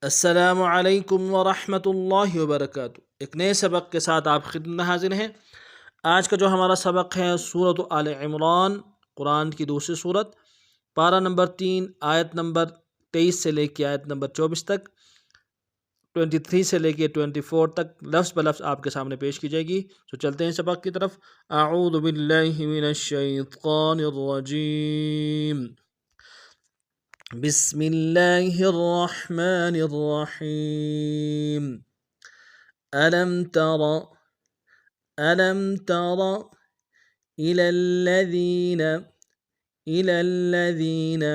अस्सलामु अलैकुम वरहमतुल्लाहि वबरकातुहू। एक नए सबक के साथ आप खिदमत में हाजिर हैं। आज का जो हमारा सबक है सूरत आल इमरान, कुरान की दूसरी सूरत, पारा नंबर 3, आयत नंबर 23 से लेकर आयत नंबर 24 तक, 23 से लेकर 24 तक लफ्ज़ ब लफ्ज़ आपके सामने पेश की जाएगी। तो चलते हैं सबक की तरफ। अऊज़ु बिल्लाहि मिनश शैतानिर रजीम। बिस्मिल्लाहिर रहमानिर रहीम। अलम तरा अलम तरा इलल्लज़ीना इलल्लज़ीना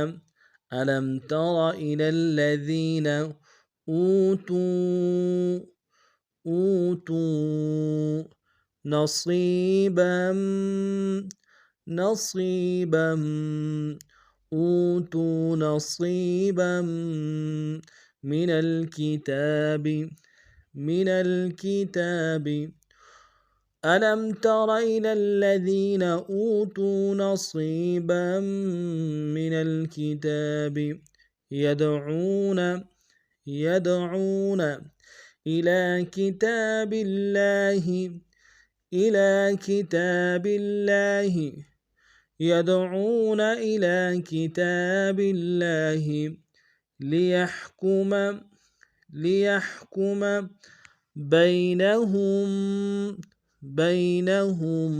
अलम तरा इलल्लज़ीना ऊतू ऊतू नसीबम नसीबम ऊतू नसीबम मिनल किताबी मिनल किताबी। अलम तरा इलल्लज़ीना ऊतू नसीबम मिनल किताबी यदऊन यदऊन इला किताबिल्लाहि इला किताबिल्लाहि यदऊन इला किताबिल्लाहि लियहकुम लियहकुम बैनहुम बैनहुम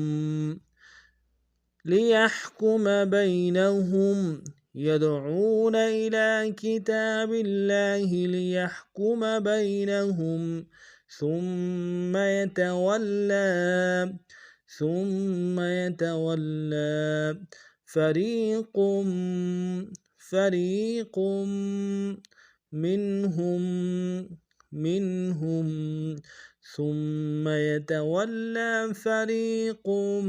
लियहकुम बैनहुम यदऊन इला किताबिल्लाहि लियहकुम बैनहुम सुम्म यतवल्ला फरीक़ुम फरीक़ुम मिनहुम मिनहुम सुम्म यतवल्ला फरीक़ुम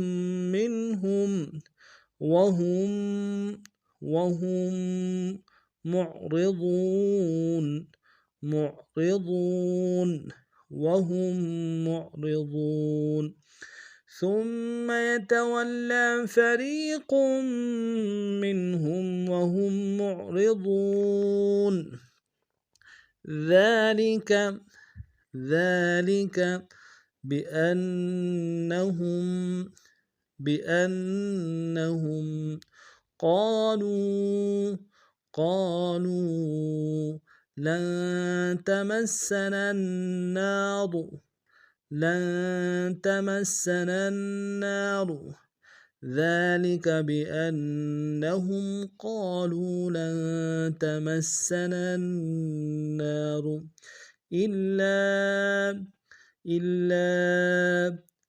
मिनहुम वहुम वहुम मुअरिज़ून मुअरिज़ून वहुम मुअरिज़ून सुम्म यतवल्ला फरीक़ुम मिनहुम वहुम मुअरिज़ून ذلك ذلك بأنهم بأنهم قالوا قالوا لن تمسنا النار لن تمسنا النار ذلك بأنهم قالوا لن تمسنا النار إلا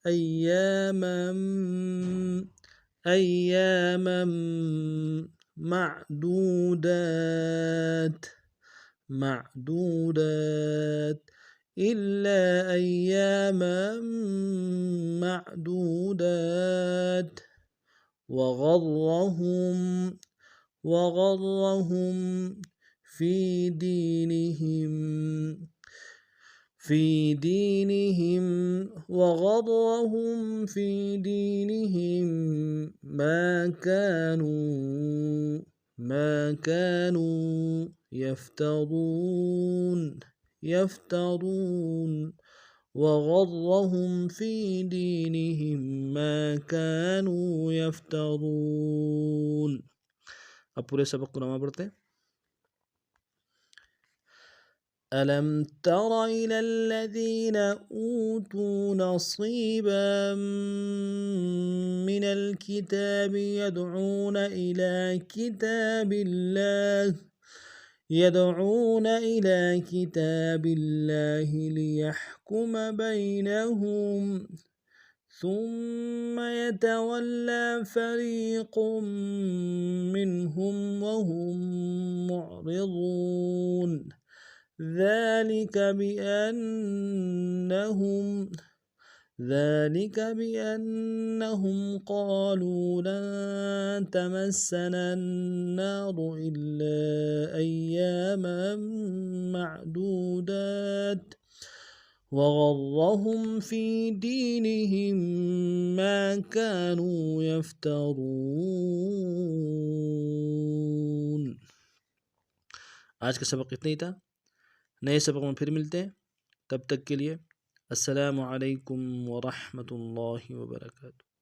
أياما معدودات إلا أياما معدودات وغرهم في دينهم وغرهم في دينهم ما كانوا يفترون وغرهم في دينهم ما كانوا يفترون। अब पूरे सबक को नवा पढ़ते हैं। अलम तरा इलल्लज़ीना ऊतू नसीबम मिनल किताबि यदऊन इला किताबिल्लाहि लियहकुम बैनहुम सुम्म यतवल्ला फरीक़ुम मिनहुम वहुम मुअरिज़ून ذلك بأنهم قالوا لن تمسنا النار إلا أياما معدودات وغرهم في دينهم ما كانوا يفترون। आज का सबक इतना ही था। नए सबक में फिर मिलते हैं, तब तक के लिए अस्सलामु अलैकुम व रहमतुल्लाहि व बरकातुहू।